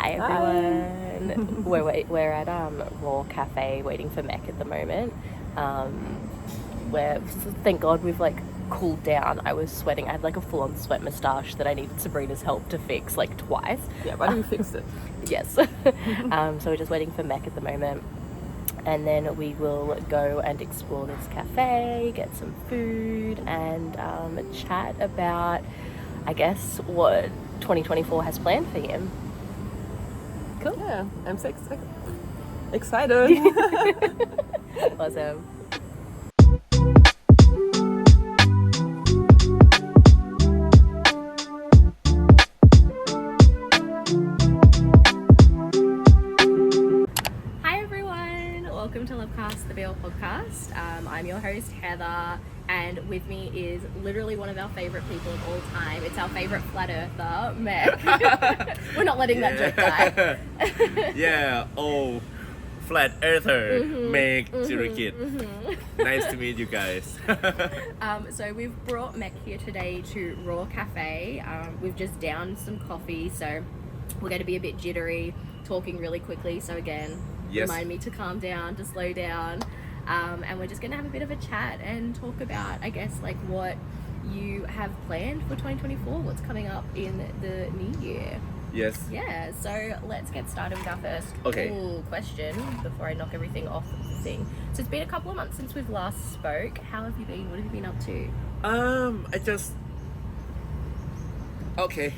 Hi everyone. We're at RAWR Cafe waiting for Mech at the moment. Where thank God we've like cooled down. I was sweating. I had like a full-on sweat moustache that I needed Sabrina's help to fix like twice. Yeah, but we fixed it. Yes. So we're just waiting for Mech at the moment. And then we will go and explore this cafe, get some food, and chat about, I guess, what 2024 has planned for him. Cool. Yeah, I'm so excited. Awesome. Welcome to Lovecast, the BL podcast. I'm your host, Heather, and with me is literally one of our favourite people of all time. It's our favourite flat earther, Mech. We're not letting that joke die. Yeah, flat earther, Meg, Jirakit. Nice to meet you guys. So we've brought Mech here today to RAWR Cafe. We've just downed some coffee, so we're going to be a bit jittery, talking really quickly. So again, remind me to calm down, to slow down, and we're just going to have a bit of a chat and talk about, I guess, like what you have planned for 2024, what's coming up in the new year. Yes. Yeah, so let's get started with our first question before I knock everything off the thing. So it's been a couple of months since we've last spoke. How have you been? What have you been up to? Okay.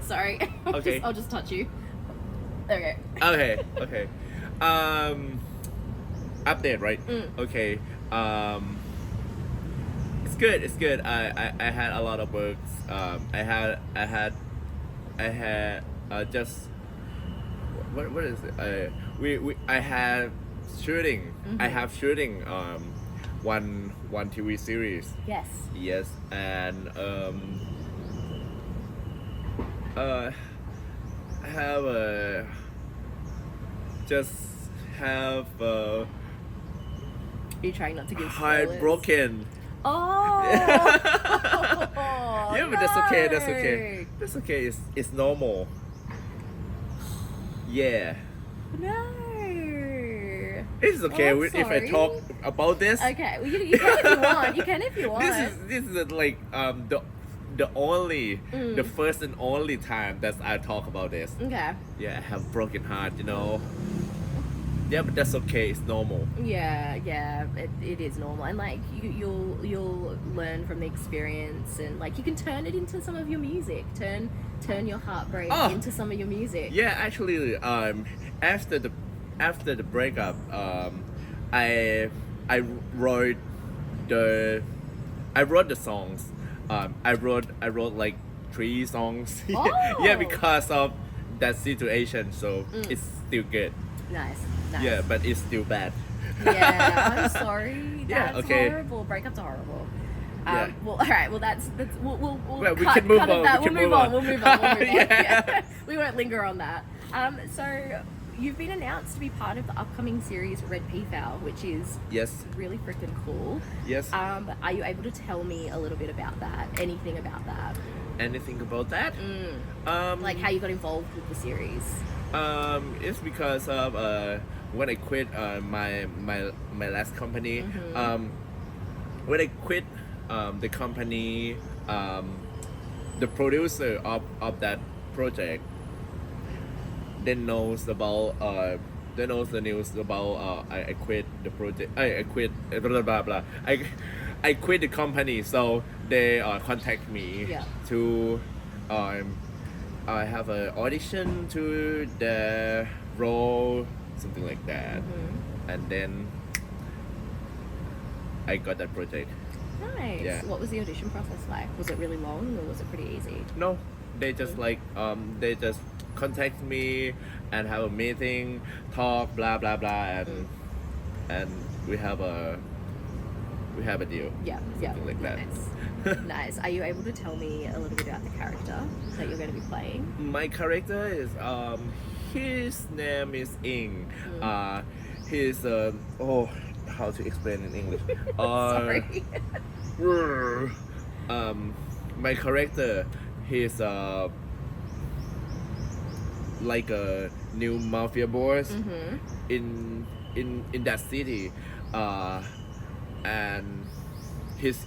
Sorry. Okay. I'll just touch you. Okay. Okay. Update, right? Okay. It's good. I had a lot of works. I had just what is it? I had shooting. I have shooting one TV series. Yes, and have Are you trying not to give spoilers? heartbroken. Oh. Yeah, but that's okay. That's okay. It's normal. Yeah. No. It's okay if I sorry. talk about this. Okay, well, you can if you want. You can if you want. This is like the only the first and only time that I talk about this. Okay. Yeah, I have broken heart, you know. Yeah, but that's okay. It's normal. Yeah, it is normal, and like you'll learn from the experience, and like you can turn it into some of your music. Turn your heartbreak into some of your music. Yeah, actually, after the breakup, I wrote the songs. I wrote like 3 songs. Yeah, because of that situation. So it's still good. Nice. Yeah, but it's still bad. Yeah, I'm sorry. That's okay. horrible. Breakups are horrible. Yeah. Well, all right. Well, that's we'll we cut, can move cut on. that. We We'll can move on. We'll move on. Yeah. We won't linger on that. So you've been announced to be part of the upcoming series Red Peafowl, which is really freaking cool. Yes. Are you able to tell me a little bit about that? Anything about that? Anything about that? Like how you got involved with the series? It's because of when I quit my last company. When I quit the company, the producer of that project knows the news about I quit the project. I quit blah blah blah. I quit the company, so they contact me to I have an audition to the role, something like that, and then I got that project. Nice. Yeah. What was the audition process like? Was it really long or was it pretty easy? No, they just they just contact me and have a meeting, talk, blah blah blah, and we have a deal. Yeah. Something like that. Nice. Nice. Are you able to tell me a little bit about the character that you're going to be playing? My character is his name is ENG. He's how to explain in English? Sorry. My character, he's like a new mafia boss in that city, and his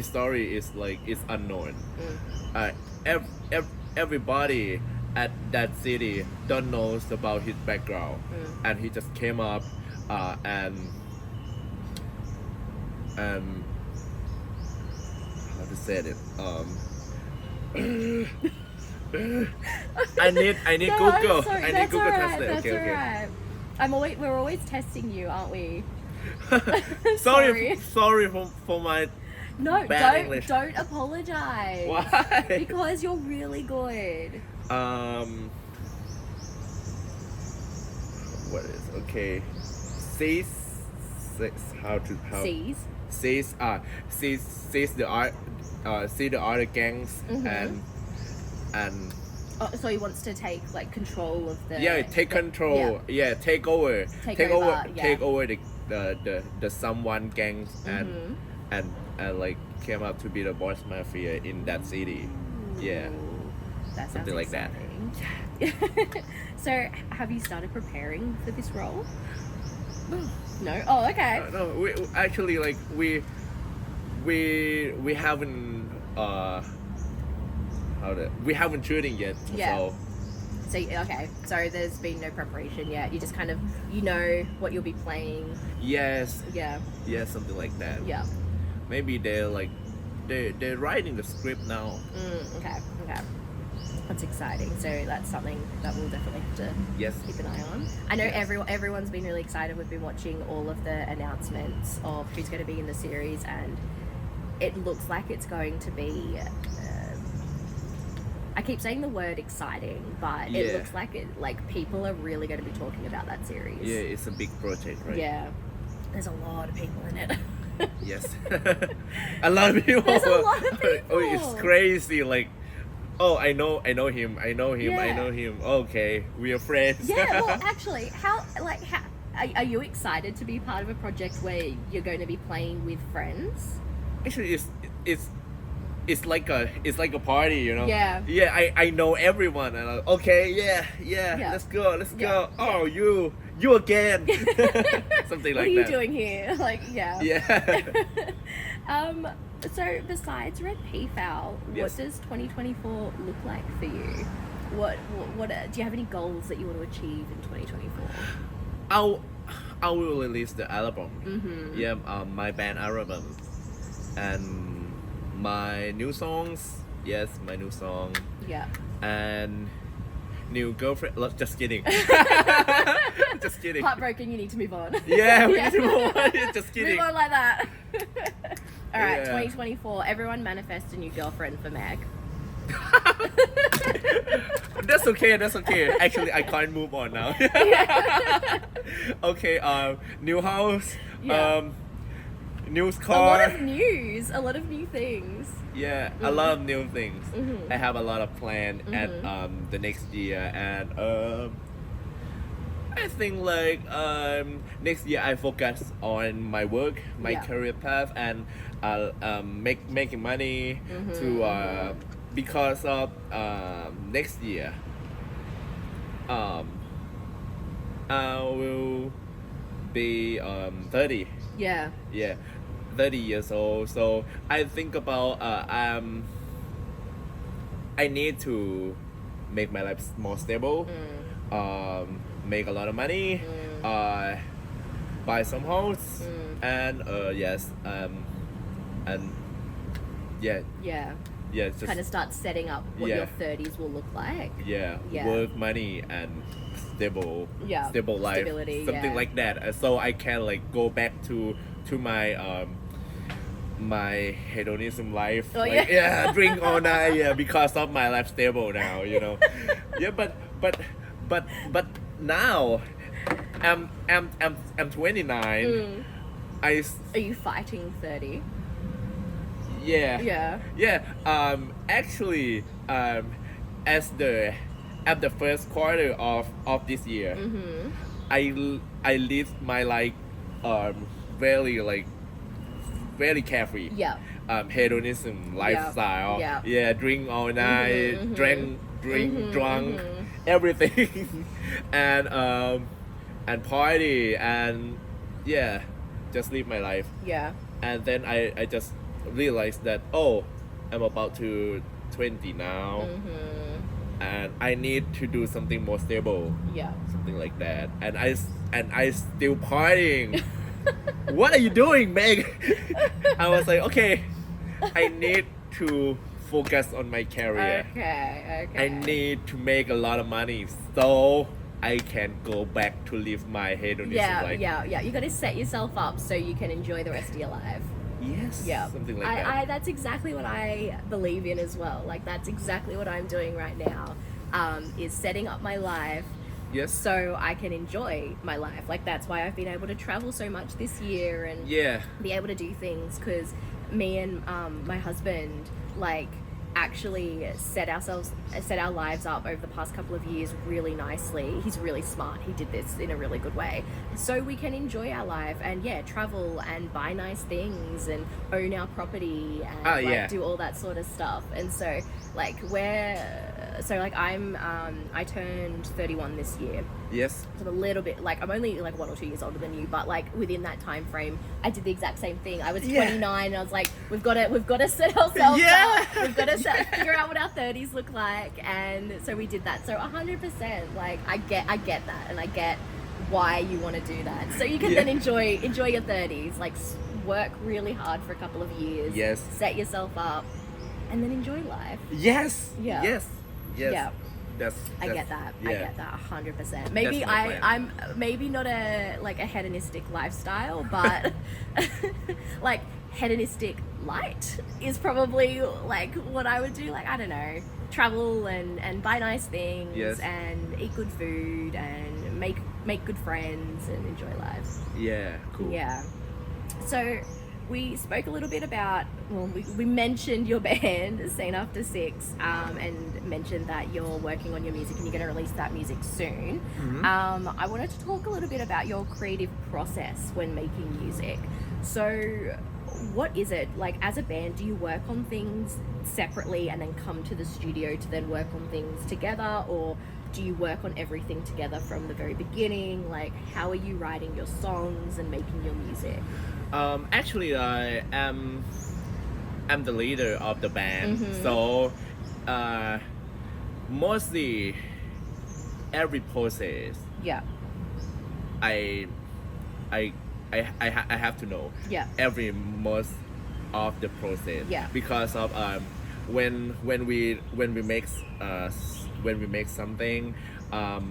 story is like is unknown. Everybody at that city don't knows about his background, and he just came up and how to say it. I need No, Google. sorry, I need that's Google alright, Translate. that's Okay. alright. We're always testing you, aren't we? Sorry for my No, bad don't English. don't apologize. Why? Because you're really good. What is okay? Sees how C's. sees the art see the other gangs and Oh, so he wants to take like control of the. yeah take control take over Take over, yeah. take over the someone gangs and like came up to be the boss mafia in that city. Yeah, That sounds something like that. exciting. So, have you started preparing for this role? No. Oh, okay. No, we actually like we haven't we haven't shooting yet. Yeah. So So okay, so there's been no preparation yet. You just kind of know what you'll be playing. yes, Yeah. something like that. Yeah. Maybe they're writing the script now. Okay. That's exciting. So that's something that we'll definitely have to Yes. keep an eye on. I know Yes. everyone's been really excited. We've been watching all of the announcements of who's going to be in the series, and it looks like it's going to be. I keep saying the word exciting, but it Yeah. looks like people are really going to be talking about that series. Yeah, it's a big project, right? Yeah. There's a lot of people in it. Yes. A lot of people. There's a lot of Oh, it's people. crazy. Like, oh, I know him. Yeah. Okay, we are friends. Yeah, well, actually, how are you excited to be part of a project where you're going to be playing with friends? Actually, it's like a party, you know. Yeah. Yeah, I know everyone, and I'm, okay, yeah, Yeah. let's go. Yeah. Oh, you again. Something What like are you that. doing here? Like, yeah. Yeah. So besides Red Peafowl, Yes. what does 2024 look like for you? What do you have any goals that you want to achieve in 2024? I will release the album. Yeah, my band album, and my new songs. Yes, my new song, Yeah. and new girlfriend. Look, just kidding. Just kidding. Heartbroken, you need to move on. Yeah, we need to move on. Just kidding. Move on like that. All right, Yeah. 2024. Everyone manifest a new girlfriend for Meg. That's okay. Actually, I can't move on now. Okay. New house. Yeah. New A car. lot of news, a lot of new things. Yeah, a lot of new things. Mhm. I have a lot of plan at the next year, and I think like next year I focus on my work, my Yeah. career path, and making money to because of next year I will be 30. Yeah. Yeah, 30 years old. So I think about I need to make my life more stable, make a lot of money, buy some house, and yes, and yeah, Yeah. just Kind of start setting up what Yeah. your 30s will look like. yeah, Yeah. work, money, and stable life, Stability, something yeah. like that. So I can like go back to my my hedonism life. Oh, like, yeah. drink all night. Yeah, because of my life stable now. You know. Yeah, but now I'm 29. Are you fighting 30? Yeah. Yeah. Actually, at the first quarter of this year, I live my life very carefree. Yeah. Hedonism lifestyle. Yeah. Yeah, drink all night, drunk everything and party and yeah, just live my life. Yeah. And then I just realized that I'm about to 20 now, and I need to do something more stable. Yeah. Something like that. And I still partying. What are you doing, Meg? I was like, okay, I need to focus on my career. Okay. I need to make a lot of money so I can go back to live my hedonistic life. Yeah. You got to set yourself up so you can enjoy the rest of your life. Yes. Yeah. Something like that. That's exactly what I believe in as well. Like that's exactly what I'm doing right now. Is setting up my life. Yes. So I can enjoy my life. Like that's why I've been able to travel so much this year and be able to do things because me and my husband like actually set our lives up over the past couple of years really nicely. He's really smart. He did this in a really good way. So we can enjoy our life and travel and buy nice things and own our property and do all that sort of stuff. And so like I turned 31 this year. Yes. So a little bit like I'm only like 1 or 2 years older than you, but like within that time frame, I did the exact same thing. I was 29, and I was like, we've got to set ourselves up. We've got to figure out what our 30s look like, and so we did that. So 100%, like I get that, and I get why you want to do that. So you can then enjoy your 30s, like work really hard for a couple of years. Yes. Set yourself up, and then enjoy life. Yes. Yeah. Yes. Yeah. I get that. Yeah. I get that 100%. Maybe I'm maybe not a hedonistic lifestyle, but like hedonistic light is probably like what I would do. Like I don't know, travel and buy nice things and eat good food and make good friends and enjoy life. Yeah. Cool. Yeah. So we spoke a little bit about, we mentioned your band, Scene After Six, and mentioned that you're working on your music and you're going to release that music soon. I wanted to talk a little bit about your creative process when making music. So what is it, like as a band, do you work on things separately and then come to the studio to then work on things together, or do you work on everything together from the very beginning? Like how are you writing your songs and making your music? Actually, I am the leader of the band, so mostly every process. Yeah. I have to know. Yeah. Every most of the process. Yeah. Because of when we make something, I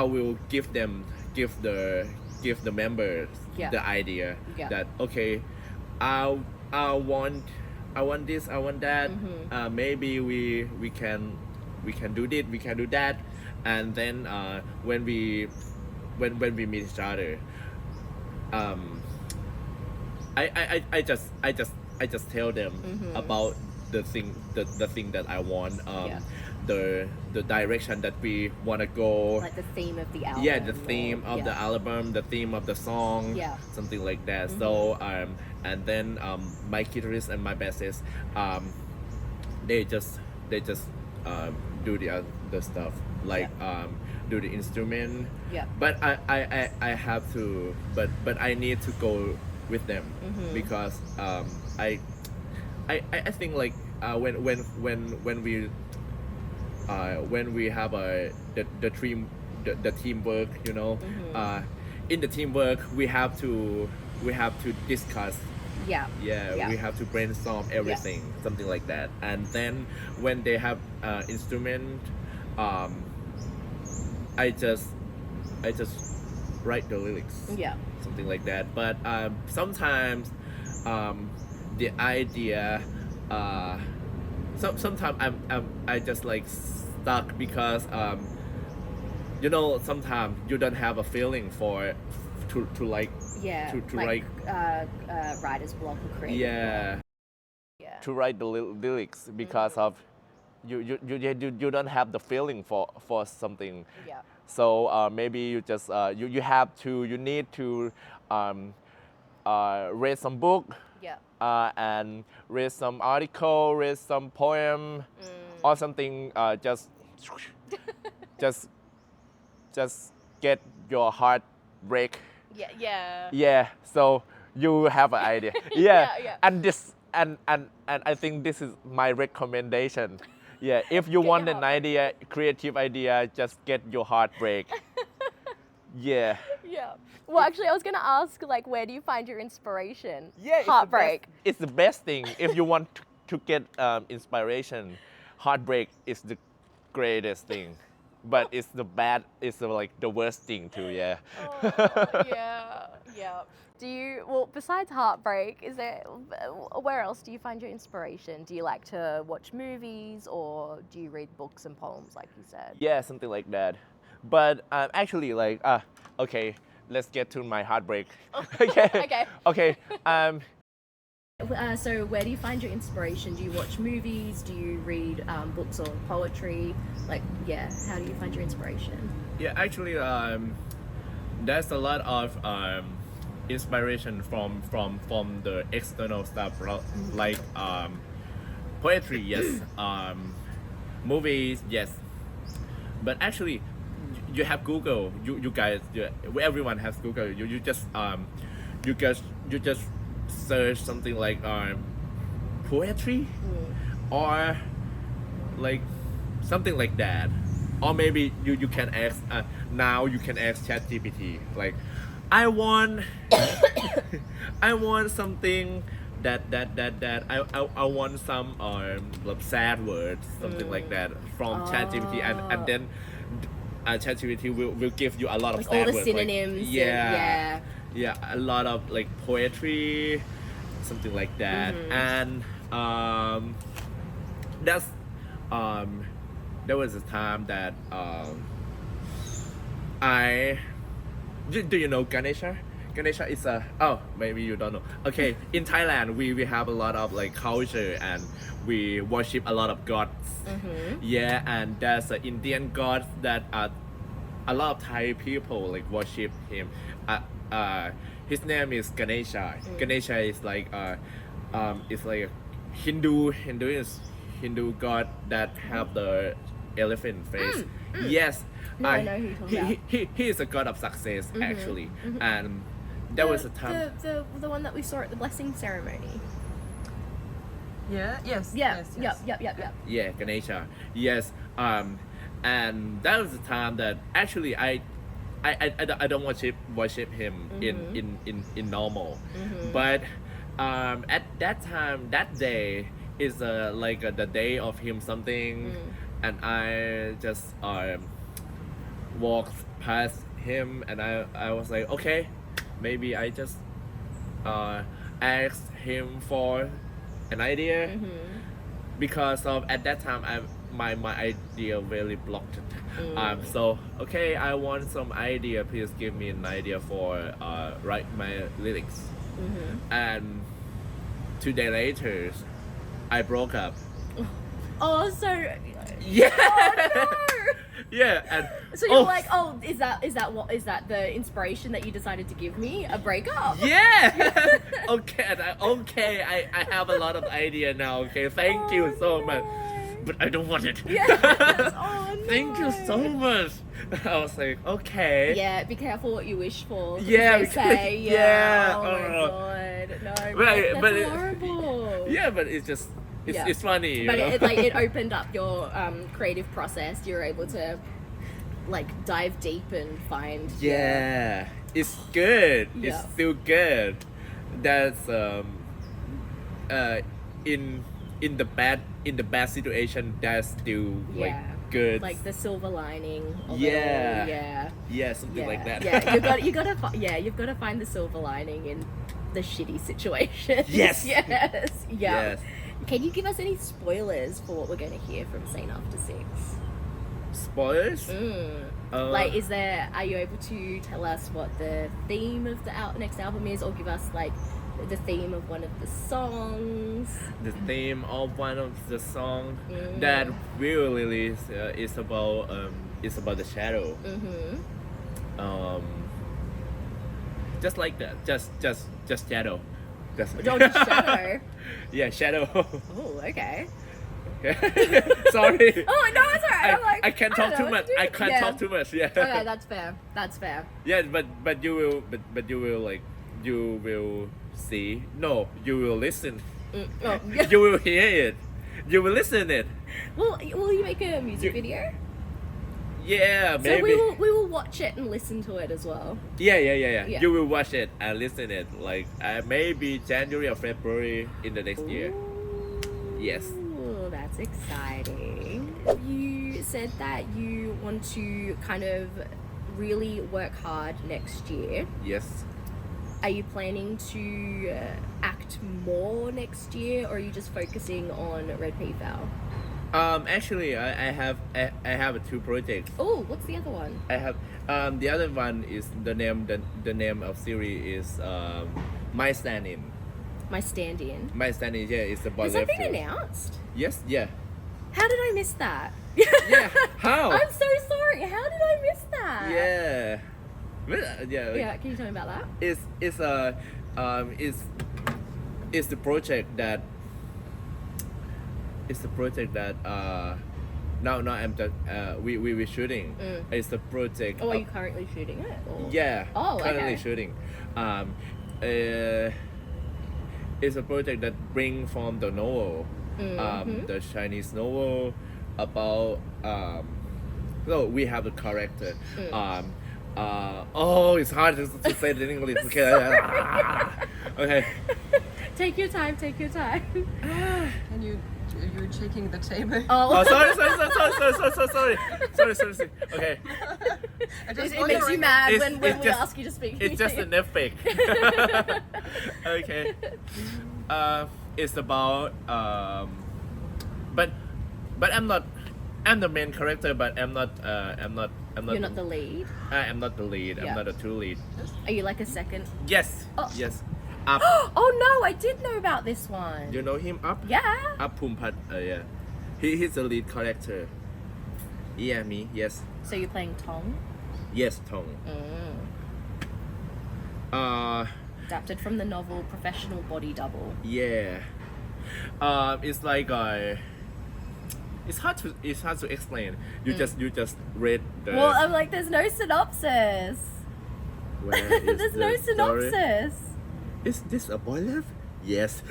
will give the members the idea that okay, I want this, I want that. Maybe we can do this, we can do that, and then when we meet each other, I just tell them about the thing that I want. The direction that we want to go, like the theme of the album. The theme of the album, the theme of the song, something like that. So and then my guitarist and my bassist, they just do the stuff like do the instrument. But I have to, but I need to go with them because I think like when we have the teamwork, you know, in the teamwork we have to discuss. We have to brainstorm everything, something like that. And then when they have instrument, I just write the lyrics, something like that. But sometimes the idea, sometimes I just like stuck because you know, sometimes you don't have a feeling for to like to like, write writer's block or creative block. to write the lyrics because of you don't have the feeling for something. So maybe you just you need to read some book and read some article, read some poem or something, just just get your heart break. Yeah. Yeah, so you have an idea. Yeah. And this and I think this is my recommendation. Yeah, if you Get want your an heart idea, creative idea, just get your heart break. Yeah. Yeah. Well, actually, I was gonna ask, like, where do you find your inspiration? Yeah, Heartbreak. It's the best thing if you want to get inspiration. Heartbreak is the greatest thing, but it's like the worst thing too. Yeah. Oh, yeah. Do you, well, besides Heartbreak, where else do you find your inspiration? Do you like to watch movies or do you read books and poems like you said? Yeah, something like that. But actually, like, okay, let's get to my heartbreak. Okay. Okay. Okay. So where do you find your inspiration? Do you watch movies? Do you read books or poetry? Like, yeah, how do you find your inspiration? Yeah, actually, there's a lot of inspiration from the external stuff, like poetry, yes, movies, yes. But actually, you have Google. You guys, everyone has Google. You just search something like poetry, or like something like that, or maybe you can ask now you can ask ChatGPT like I want something that I want some like sad words, something like that from ChatGPT, and then ChatGPT will give you a lot of Like sad all the words, synonyms. like, Yeah. a lot of like poetry, something like that. And that's there was a time that do you know Ganesha? Ganesha is maybe you don't know. Okay, in Thailand we have a lot of like culture and we worship a lot of gods. Yeah, and there's an Indian god that a lot of Thai people like worship him. His name is Ganesha. Ganesha is like it's like a Hindu god that have the elephant face. Yes. No, I know who you're talking about. He is a god of success actually, and there was a time. The one that we saw at the blessing ceremony. Yeah. Yes. Yeah. Yes. Yep. Yeah, Ganesha. Yes. And that was the time that actually I don't worship him in normal, but at that time, that day is like the day of him something, and I just walked past him and I was like, okay, maybe I just asked him for an idea, because of at that time my idea really blocked. So okay, I want some idea, please give me an idea for write my lyrics. And 2 days later I broke up. Oh, so Yeah. oh, no. Yeah, and So you're like, oh, is that the inspiration that you decided to give me? A breakup? yeah. Okay, I have a lot of idea now. Okay, thank you so much, but I don't want it. Yeah. Oh, no. Thank you so much. I was like, okay. Yeah, be careful what you wish for. Yeah, They because- say, yeah, Oh my oh. god. No, But- but that's it- horrible. Yeah, but it's just it's funny. But you know? it opened up your creative process. You were able to like dive deep and find. Yeah, it's good. It's Yeah. still good. That's in the bad situation. That's still like Yeah. good. Like the silver lining. Of Yeah. It all. yeah, something like that. Yeah, you've got to find the silver lining in the shitty situation. Yes. yes. Yeah. Yes. Can you give us any spoilers for what we're going to hear from Scene After Six? Spoilers. Like, are you able to tell us what the theme of the next album is, or give us like the theme of one of the songs? The theme of one of the song that we will release is about the shadow. Just like that, just shadow. Just Shadow. yeah, shadow. Oh, okay. Sorry. Oh no, it's alright. I'm like, I can't talk too much. I can't Yeah. talk too much. Yeah. Okay, that's fair. That's fair. Yeah, but you will like you will see. No, you will listen. Oh, yeah. You will hear it. You will listen it. Will you make a music video? Yeah, maybe. So we will watch it and listen to it as well. Yeah. Yeah. You will watch it and listen it like maybe January or February in the next year. Yes. Ooh, that's exciting. You said that you want to kind of really work hard next year. Yes. Are you planning to act more next year, or are you just focusing on Red Peafowl? Actually, I have two projects. Oh, what's the other one? I have the other one is the name of series is My Stand-In. My Stand-In. My Stand-In, yeah, is about Has that been left field. announced? Yes, yeah. How did I miss that? Yeah, how? I'm so sorry. How did I miss that? Yeah. Well, yeah. Yeah, can you tell me about that? It's the project that now I'm just we shooting. It's the project. Oh, are you currently shooting it? Or? Yeah. Oh, currently okay. shooting. It's a project that bring from the novel, the Chinese novel about so we have the character. Oh, it's hard to say it in English. Okay. Okay. Take your time. Take your time. And you're shaking the table. Oh, sorry. Okay. I just It makes you mad It's- when it's we just- ask you to speak. It's just an epic. Okay. It's about but I'm the main character, but I'm not You're not the lead. I am not the lead. Yeah. I'm not a two lead. Are you like a second? Yes. Oh. Yes. Up. Oh no, I did know about this one. You know him? Up. Yeah. Up Pumpat. Yeah. He's the lead character. Yeah, me. Yes. So you're playing Tong? Yes, Tong. Adapted from the novel Professional Body Double. Yeah. It's like it's hard to explain. You just read the. Well, I'm like, there's no synopsis. Where is There's the no story? synopsis. Is this a boiler? Yes.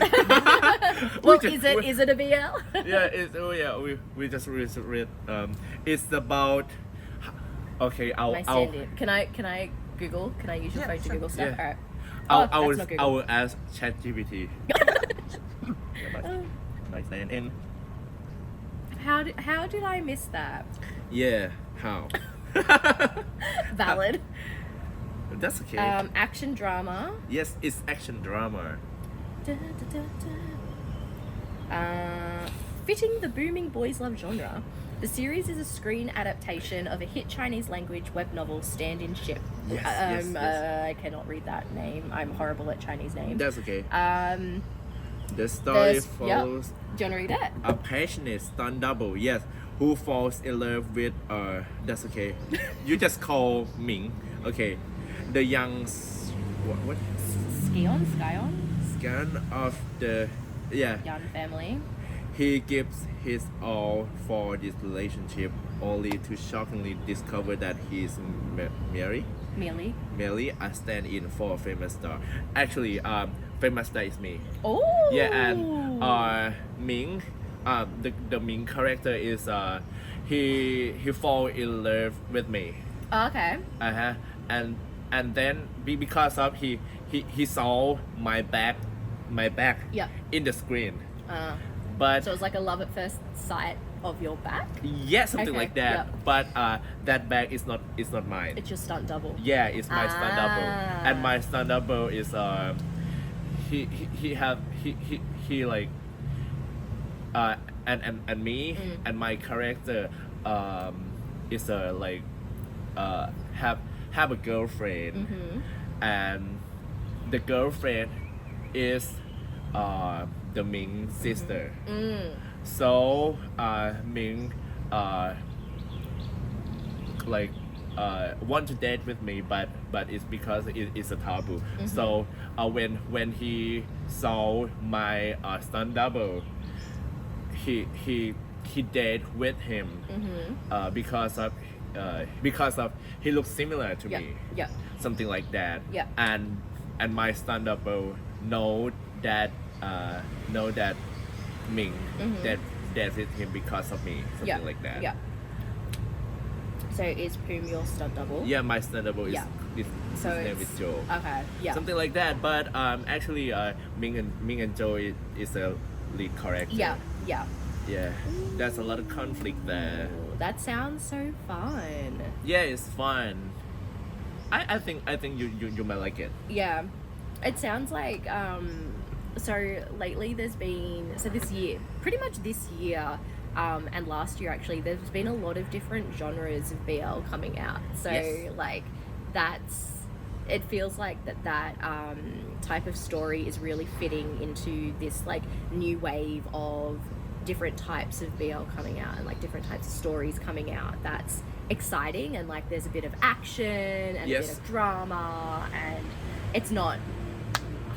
Well, We is just- it a BL? Yeah, we just read. It's about. Okay, My stand-in. Can I Google? Can I use your Yeah, phone to sure. Google stuff? Yeah. Alright. I That's not Google. will ask ChatGPT. My stand-in. How did I miss that? Yeah. How? Valid. That's okay. Action drama. Yes, it's action drama. Da, da, da, da. Fitting the booming boys love genre, the series is a screen adaptation of a hit Chinese language web novel, Stand-In Ship. Yes, yes. I cannot read that name. I'm horrible at Chinese names. That's okay. The story there's- follows Do you want to read it? a passionate stunt double, yes, who falls in love with that's okay. You just call Ming, okay. The young what Scion? scan of the Yan family. He gives his all for this relationship, only to shockingly discover that he is merely a stand-in for a famous star. Actually, famous star is me. Oh. Yeah, and Ming, the Ming character is he fall in love with me. Okay. And then because of he saw my back Yeah. in the screen. But So it was like a love at first sight of your back. yeah, something Okay, like that. yeah. But that bag is not mine. It's your stunt double. Yeah, it's my stunt double, Ah. and my stunt double is he like and me and my character is like have a girlfriend, and the girlfriend is the Ming sister. So Ming like want to date with me, but it's because it's a taboo. So when he saw my stunt double, he date with him because of he looks similar to me. Yeah. Something like that. Yeah. And my stunt double know that Ming that dated him because of me. Something like that. Yeah. So is Poom your stunt double? Yeah, my stunt double is So his name is Joe. Okay. Yeah. Something like that. But actually Ming and Joe is a lead character. Yeah. Yeah. Yeah. There's a lot of conflict there. Ooh, that sounds so fun. Yeah, it's fun. I think you might like it. Yeah. It sounds like so lately there's been this year, pretty much this year, and last year actually, there's been a lot of different genres of BL coming out. So like it feels like that type of story is really fitting into this like new wave of different types of BL coming out and like different types of stories coming out. That's exciting, and like there's a bit of action and a bit of drama, and it's not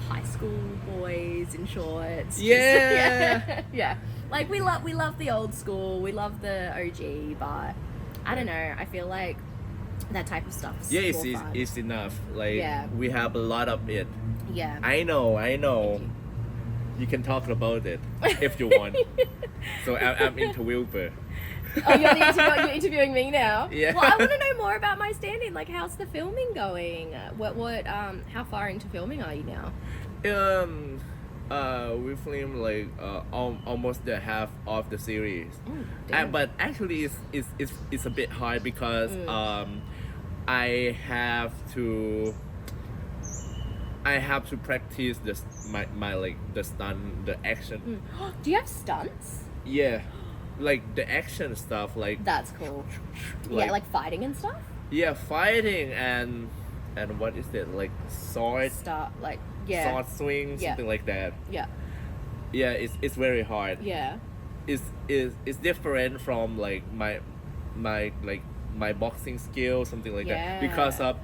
high school boys in shorts. Yeah. Like we love the old school, we love the OG, but I don't know, I feel like that type of stuff is more fun. It's enough. Like we have a lot of it. Yeah. I know. You can talk about it if you want. So I'm interviewer. Oh, you're interviewing me now? Yeah. Well, I want to know more about my stand-in. Like, how's the filming going? How far into filming are you now? We filmed like almost the half of the series. But actually it's a bit hard because I have to practice my like the stunt, the action. Do you have stunts? Yeah, like the action stuff, like that's cool. Like fighting and stuff. Yeah, fighting and what is it, like sword? Sword swing, something like that. Yeah. Yeah, it's very hard. Yeah. It's different from like my boxing skill, something like that. Because of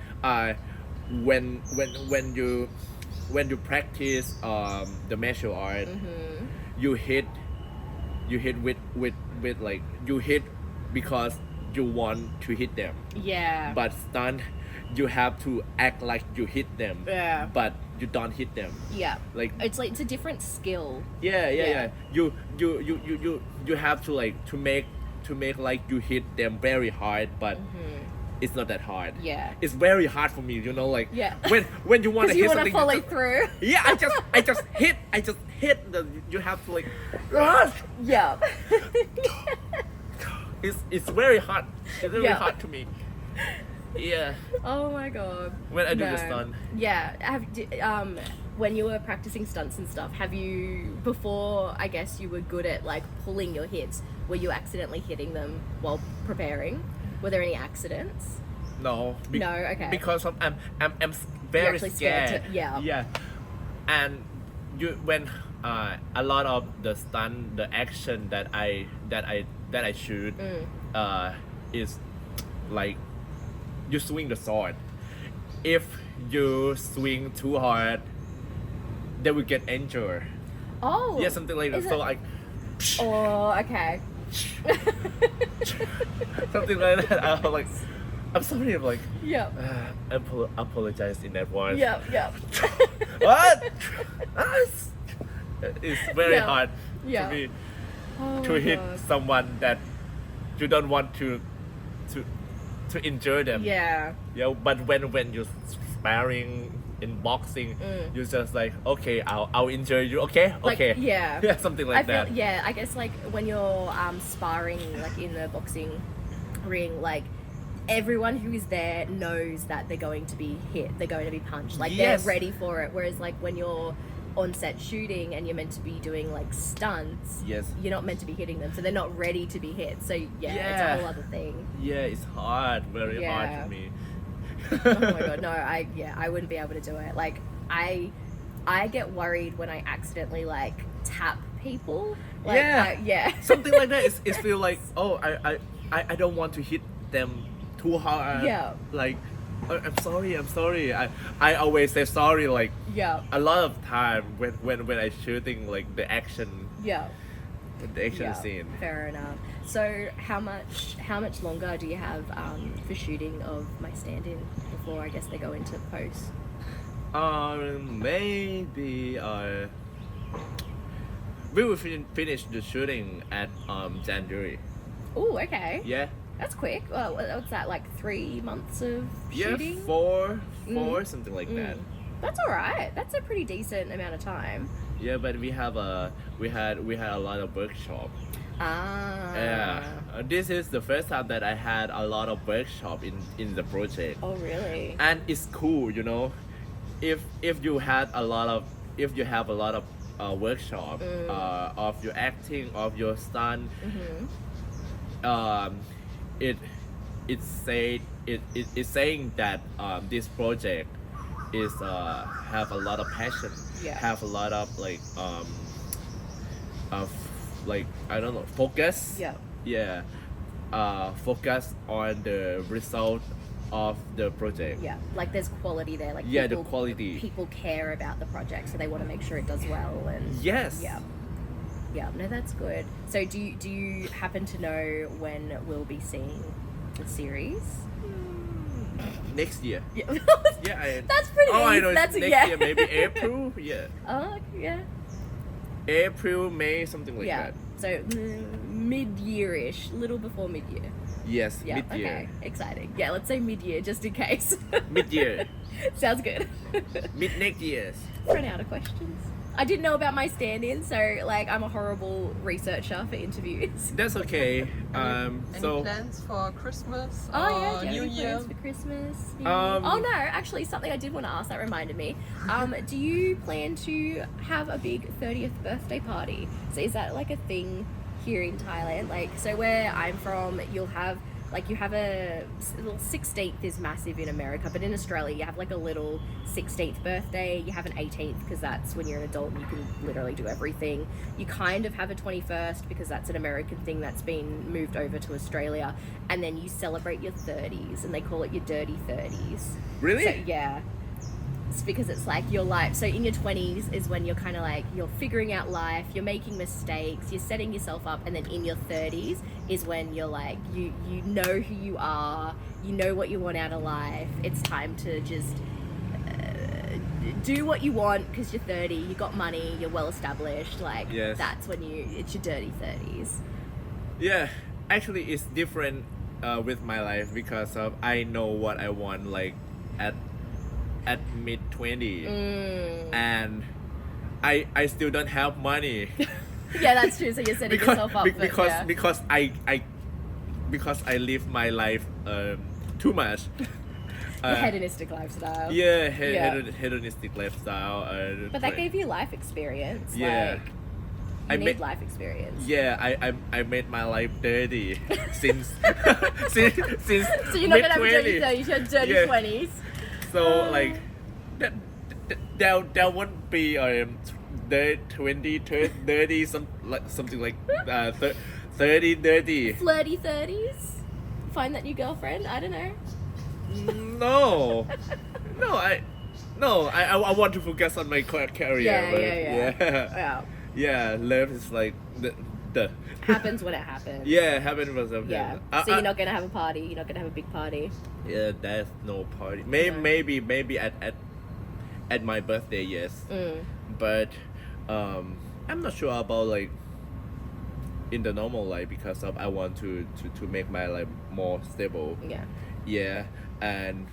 when you practice the martial art, you hit with like you hit because you want to hit them. Yeah. But stunt, you have to act like you hit them. Yeah. But you don't hit them. Yeah. Like it's a different skill. Yeah. You have to like to make like you hit them very hard, but it's not that hard. Yeah. It's very hard for me, you know, like when you want to hit something, you want to follow through. Yeah, I just hit you have to like yeah. It's very hard. It's very hard to me. Yeah. Oh my god. When I do the stunt. Yeah. When you were practicing stunts and stuff, have you, before I guess you were good at like pulling your hits, were you accidentally hitting them while preparing? Were there any accidents? No. No. Okay. Because I'm very scared. Yeah. And when a lot of the stunt, the action that I shoot is like you swing the sword. If you swing too hard, they will get injured. Oh. Yeah, something like that. So like. Oh, okay. Something like that. I'm like, I'm sorry. I'm like. Yeah. I apologize in advance. Yeah. What? It's very hard for me to hit someone that you don't want to injure them. Yeah. Yeah. But when you're sparring in boxing, you're just like, okay, I'll injure you. Okay. Like, okay. Yeah. Yeah. Something like that. Yeah. I guess like when you're sparring like in the boxing ring, like everyone who is there knows that they're going to be hit. They're going to be punched. Like they're ready for it. Whereas like when you're on set shooting and you're meant to be doing like stunts, you're not meant to be hitting them, so they're not ready to be hit. So it's a whole other thing. Yeah, it's hard, very hard for me. Oh my god, no, I wouldn't be able to do it. Like I get worried when I accidentally like tap people. Like, something like that. It's feel like, oh, I don't want to hit them too hard. Yeah. Like, I'm sorry. I always say sorry, like a lot of time when I shooting like the action. Yeah. the action Yeah, scene. fair enough. So how much longer do you have for shooting of my stand-in before I guess they go into post? Maybe we will finish the shooting at January. Oh, okay. Yeah. That's quick. Well, what's that, like 3 months of shooting? Yeah, four, something like that. That's all right. That's a pretty decent amount of time. Yeah, but we had a lot of workshop. Ah. Yeah, this is the first time that I had a lot of workshop in the project. Oh, really? And it's cool, you know, if you have a lot of workshop of your acting, of your stunt, it's saying that this project is have a lot of passion, have a lot of I don't know, focus. Yeah. Focus on the result of the project. Yeah, like there's quality there. Like the quality. People care about the project, so they want to make sure it does well. And yes. Yeah. No, that's good. So do you happen to know when we'll be seeing the series? Next year. Yeah. That's pretty. Oh, easy. I know. That's next year, maybe April. Yeah. Oh, yeah. April, May, something like that. So mid-year-ish, little before mid-year. Yes, Yeah. mid-year. Okay. Exciting. Yeah. Let's say mid-year, just in case. Mid-year. Sounds good. Mid next year. Run out of questions. I didn't know about my stand-in, so like I'm a horrible researcher for interviews. That's okay. Any So plans for Christmas Oh or yeah, do you New have any Year? plans for Christmas? Um, no, actually something I did want to ask that reminded me. Do you plan to have a big 30th birthday party? So is that like a thing here in Thailand? Like, so where I'm from, you'll have like, you have a little 16th is massive in America, but in Australia you have like a little 16th birthday. You have an 18th because that's when you're an adult and you can literally do everything. You kind of have a 21st because that's an American thing that's been moved over to Australia, and then you celebrate your 30s and they call it your dirty 30s. really? So yeah, it's because it's like your life. So in your 20s is when you're kind of like, you're figuring out life, you're making mistakes, you're setting yourself up, and then in your 30s is when you're like, you know who you are, you know what you want out of life. It's time to just do what you want because you're 30, you got money, you're well established. Like, Yes. that's when it's your dirty 30s. Yeah, actually, it's different with my life because of I know what I want like at mid 20, and I still don't have money. Yeah, that's true. So you're setting yourself up for, because I live my life too much. the hedonistic lifestyle. Yeah, hedonistic lifestyle. But that gave you life experience. Yeah. Like, you need life experience. Yeah, I made my life dirty since since So you're not gonna have a dirty 30s, you have dirty 20s. So like that won't be 20, 30, something like 30, 30. Flirty 30s? Find that new girlfriend? I don't know. No, I want to focus on my career. Yeah, love is like the Happens when it happens. Yeah, happens when it happens. Yeah. So you're not gonna have a party. You're not gonna have a big party. Yeah, there's no party. Maybe at my birthday, yes. But I'm not sure about like in the normal life because of I want to make my life more stable. Yeah. Yeah, and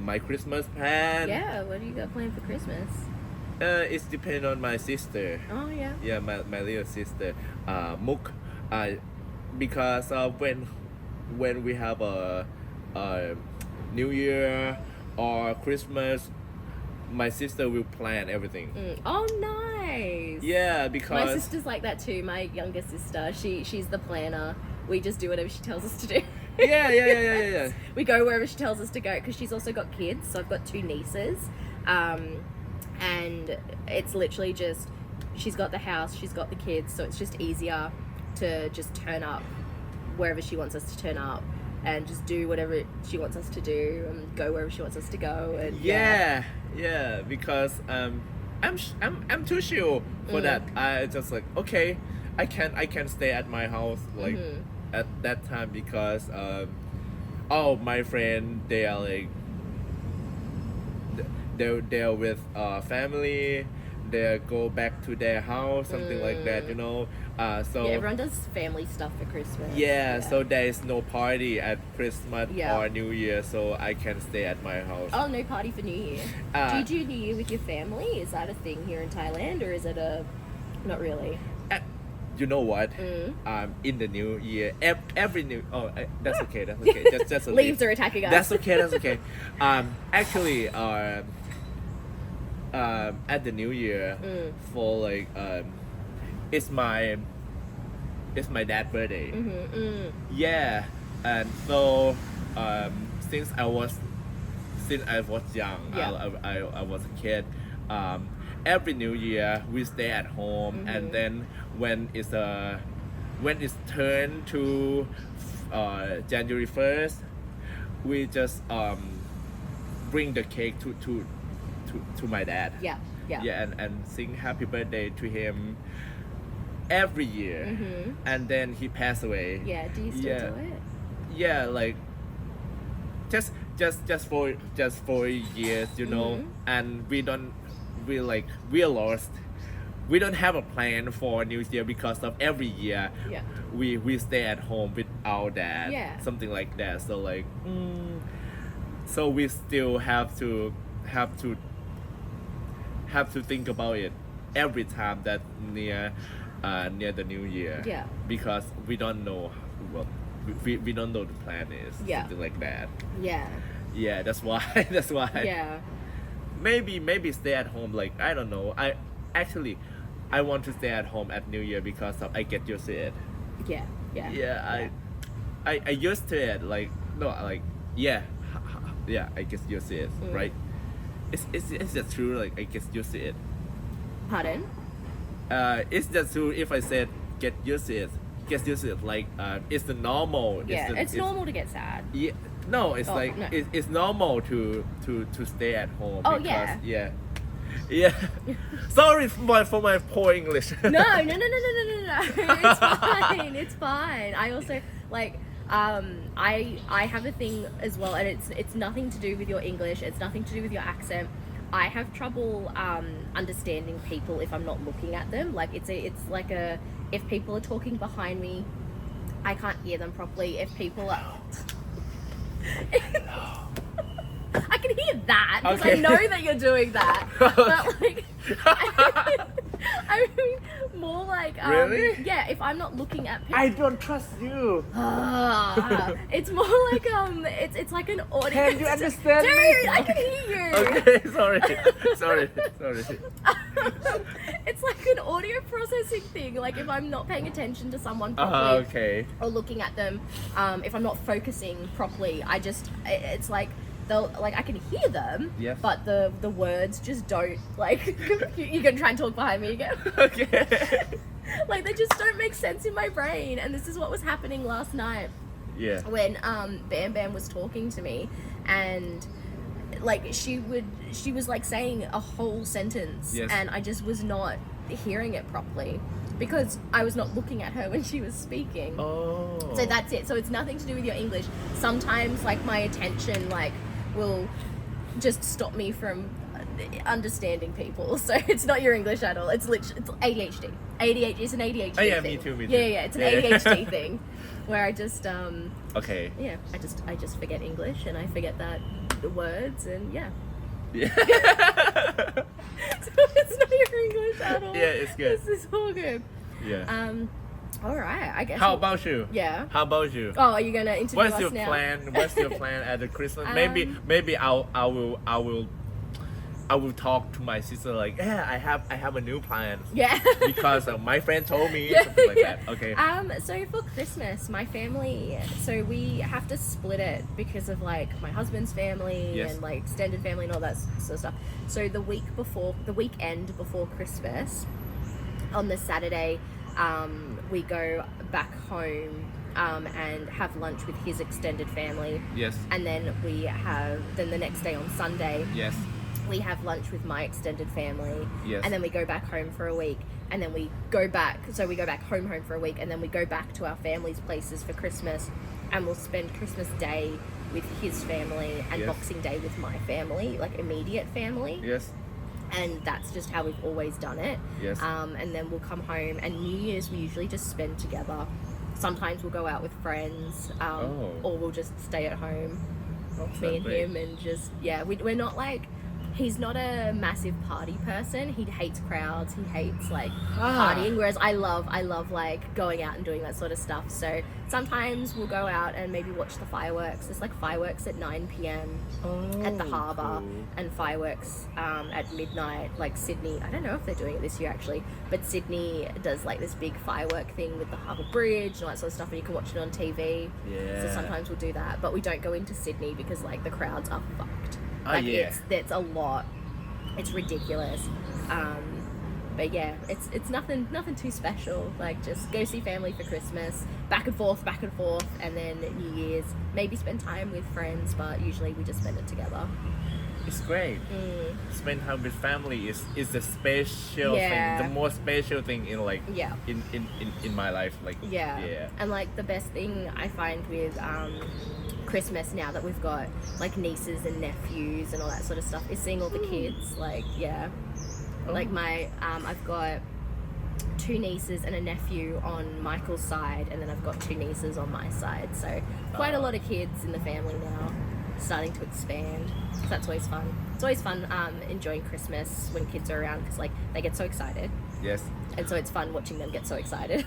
my Christmas plan. Yeah. What do you got planned for Christmas? It's depend on my sister. Oh yeah. Yeah, my little sister, Mook. Because when we have a New Year or Christmas, my sister will plan everything. Oh, nice. Yeah, because my sister's like that too. My younger sister, she's the planner. We just do whatever she tells us to do. Yeah. We go wherever she tells us to go because she's also got kids. So I've got 2 nieces, and it's literally just, she's got the house, she's got the kids, so it's just easier to just turn up wherever she wants us to turn up and just do whatever she wants us to do and go wherever she wants us to go. And yeah, because I'm too chill for that. I just like, okay, I can stay at my house like at that time because all my friends they are like they're with family, they go back to their house, something like that, you know. So yeah, everyone does family stuff for Christmas. yeah, so there is no party at Christmas Yeah. or New Year, so I can stay at my house. Oh, no party for New Year. Do you do New Year with your family? Is that a thing here in Thailand, or is it a... Not really. You know what? In the New Year, every new that's okay. That's okay. Just a Leaves are attacking us. That's okay. That's okay. Actually, at the New Year, for like it's my dad's birthday. Yeah, and so since I was young, Yeah. I was a kid. Every New Year we stay at home, and then when it's turned to January 1st, we just bring the cake to my dad. Yeah. And sing happy birthday to him every year. And then he passed away. Yeah, do you still do it? Yeah, like just for years, you know. And we are lost. We don't have a plan for New Year because of every year Yeah. we stay at home with our dad. Yeah. Something like that. So like so we still have to think about it every time that near the New Year. Yeah. Because we don't know what we don't know the plan is. Yeah. Something like that. Yeah. Yeah, that's why Yeah. maybe stay at home, like I don't know. I want to stay at home at New Year because I get used to it. Yeah. I used to it, like no, like yeah, I get used to it, right? It's just true, like I get used to it. Pardon? It's just true if I said get used to it, like it's the normal. Yeah, it's normal to get sad. Yeah, no, it's Oh, like no. It's normal to stay at home. Oh, because, yeah. yeah. Sorry for my poor English. No. It's fine. It's fine. I also like I have a thing as well, and it's nothing to do with your English. It's nothing to do with your accent. I have trouble understanding people if I'm not looking at them. Like it's like if people are talking behind me, I can't hear them properly. If people are I can hear that because Okay. I know that you're doing that. But like, I mean, more like Really? yeah. If I'm not looking at people, I don't trust you. it's more like it's like an audio. Can you understand Dude, me? I can hear you. Okay, sorry. It's like an audio processing thing. Like if I'm not paying attention to someone properly Okay. or looking at them, if I'm not focusing properly, it's like I can hear them, Yes. but the words just don't like. You can try and talk behind me again. Okay. Like they just don't make sense in my brain, and this is what was happening last night Yeah. when Bam Bam was talking to me, and like she was like saying a whole sentence, Yes. and I just was not hearing it properly because I was not looking at her when she was speaking. Oh. So that's it. So it's nothing to do with your English. Sometimes like my attention like will just stop me from understanding people. So it's not your English at all. It's ADHD. ADHD is an ADHD Oh, yeah, thing. me too. Yeah, it's an Yeah. ADHD thing where I just Okay. yeah, I just forget English and I forget that the words and yeah. Yeah. So it's not your English at all. Yeah, it's good. This is all good. Yeah. All right, I guess. How about you? Yeah. How about you? Oh, are you gonna interview What's us your now? plan? What's your plan at the Christmas? Maybe I will talk to my sister like, yeah, I have a new plan Yeah. because my friend told me Yeah, something like yeah. that. Okay. So for Christmas, my family, so we have to split it because of like my husband's family Yes. and like extended family and all that sort of stuff. So the weekend before Christmas, on the Saturday, we go back home and have lunch with his extended family, Yes. and then the next day on Sunday, Yes. we have lunch with my extended family, Yes. and then we go back home for a week, and then we go back home for a week, and then we go back to our family's places for Christmas, and we'll spend Christmas Day with his family and Yes. Boxing Day with my family, like immediate family. Yes. And that's just how we've always done it. Yes. And then we'll come home, and New Year's we usually just spend together. Sometimes we'll go out with friends, or we'll just stay at home, me and him, and just, yeah, we're not like, he's not a massive party person. He hates crowds. He hates like partying. Whereas I love like going out and doing that sort of stuff. So sometimes we'll go out and maybe watch the fireworks. There's like fireworks at 9 p.m. at the harbour, and fireworks at midnight. Like Sydney, I don't know if they're doing it this year actually, but Sydney does like this big firework thing with the harbour bridge and all that sort of stuff, and you can watch it on TV. Yeah. So sometimes we'll do that, but we don't go into Sydney because like the crowds are fucked. Like it's a lot. It's ridiculous. But yeah, it's nothing too special. Like just go see family for Christmas, back and forth, and then New Year's maybe spend time with friends, but usually we just spend it together. It's great. Spend time with family is the special thing, the most special thing in like in my life. Like and like the best thing I find with Christmas now that we've got like nieces and nephews and all that sort of stuff is seeing all the kids. Like like my I've got 2 nieces and a nephew on Michael's side, and then I've got 2 nieces on my side, so quite a lot of kids in the family now, starting to expand. So that's always fun. It's always fun enjoying Christmas when kids are around, because like they get so excited. Yes. And so it's fun watching them get so excited.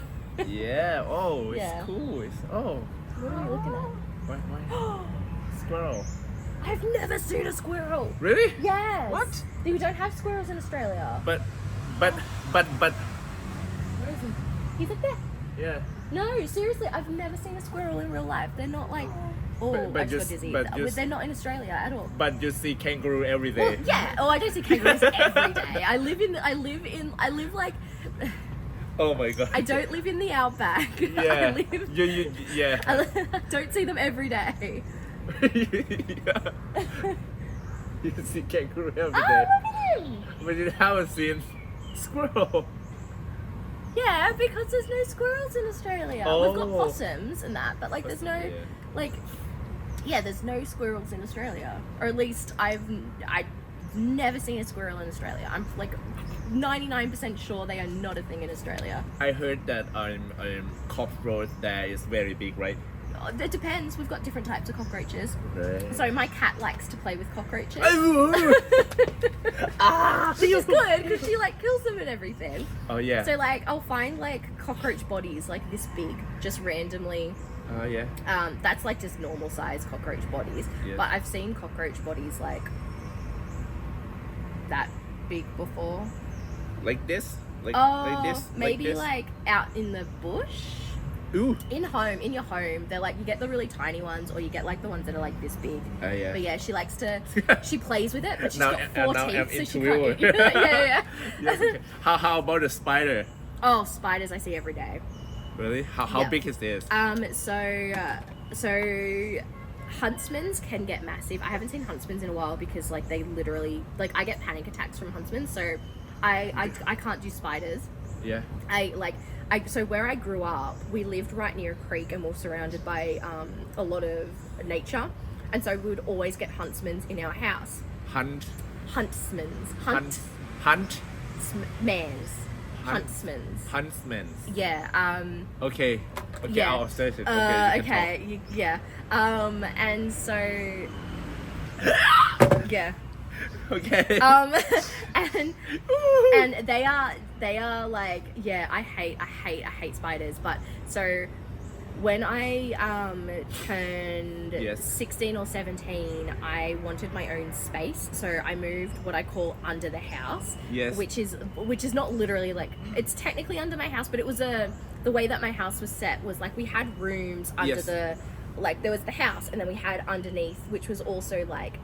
Yeah. Oh, it's cool. It's What are you looking at? Why? Squirrel. I've never seen a squirrel. Really? Yes. What? We don't have squirrels in Australia. But. Where is he? He's up there. Yeah. No, seriously, I've never seen a squirrel in real life. They're not like. But I just got dizzy. They're not in Australia at all. But you see kangaroo every day. Well, yeah. Oh, I don't see kangaroos every day. I live like. Oh my god. I don't live in the outback. Yeah. I don't see them every day. Yeah. You see kangaroo every day. Oh, look at him! But you haven't seen squirrel. Yeah, because there's no squirrels in Australia. We've got possums and that, but like there's no there's no squirrels in Australia. Or at least I've never seen a squirrel in Australia. I'm like 99% sure they are not a thing in Australia. I heard that cockroach there is very big, right? It depends. We've got different types of cockroaches. Right. So my cat likes to play with cockroaches. Ah, Which is good because she like kills them and everything. Oh yeah. So like I'll find like cockroach bodies like this big just randomly. Oh yeah. That's like just normal size cockroach bodies. Yeah. But I've seen cockroach bodies like that big before. Like this? Like this? Maybe this? like out in the bush. Ooh. In your home, they're like, you get the really tiny ones, or you get like the ones that are like this big. Oh yeah. But yeah, she likes to, she plays with it, but she's got 4 teeth, so she into can't. Yeah. Yes, okay. How about the spider? Oh, spiders I see every day. Really? How big is this? So huntsmans can get massive. I haven't seen huntsmans in a while because like they literally, like I get panic attacks from huntsmen, so I can't do spiders. Yeah. So where I grew up, we lived right near a creek and we're surrounded by a lot of nature, and so we would always get huntsmans in our house. Huntsmans. Yeah. Okay, yeah. I'll search it. And so yeah. Okay. And they are like, yeah, I hate spiders. But so when I turned 16 or 17, I wanted my own space, so I moved what I call under the house. Yes. Which is not literally like, it's technically under my house, but it was the way that my house was set was like we had rooms under there was the house, and then we had underneath, which was also like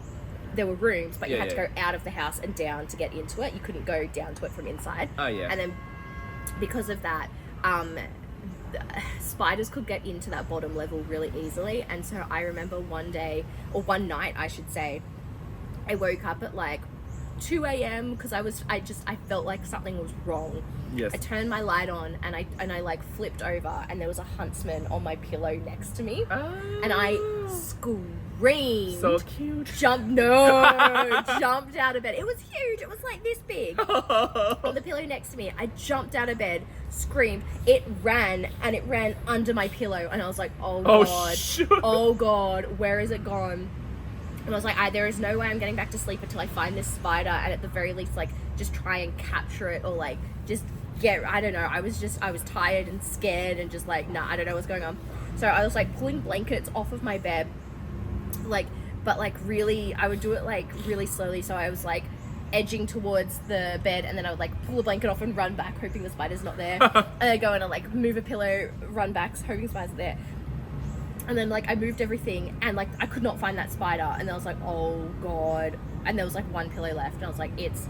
there were rooms, but you had to go out of the house and down to get into it. You couldn't go down to it from inside. Oh yeah. And then because of that, spiders could get into that bottom level really easily. And so I remember one night I should say, I woke up at like 2 a.m. because I felt like something was wrong. Yes. I turned my light on and I like flipped over and there was a huntsman on my pillow next to me, and I screamed. So cute. Jumped out of bed. It was huge. It was like this big on the pillow next to me. I jumped out of bed, screamed. It ran under my pillow, and I was like, oh god, shoot. oh god, where is it gone? And I was like, there is no way I'm getting back to sleep until I find this spider, and at the very least, like, just try and capture it, or like just I don't know. I was tired and scared and just like, nah, I don't know what's going on. So I was like pulling blankets off of my bed, like, but like really, I would do it like really slowly. So I was like edging towards the bed, and then I would like pull the blanket off and run back, hoping the spider's not there. And I go and I like move a pillow, run back, hoping the spider's there. And then like I moved everything, and like I could not find that spider, and then I was like, oh god. And there was like one pillow left, and I was like, it's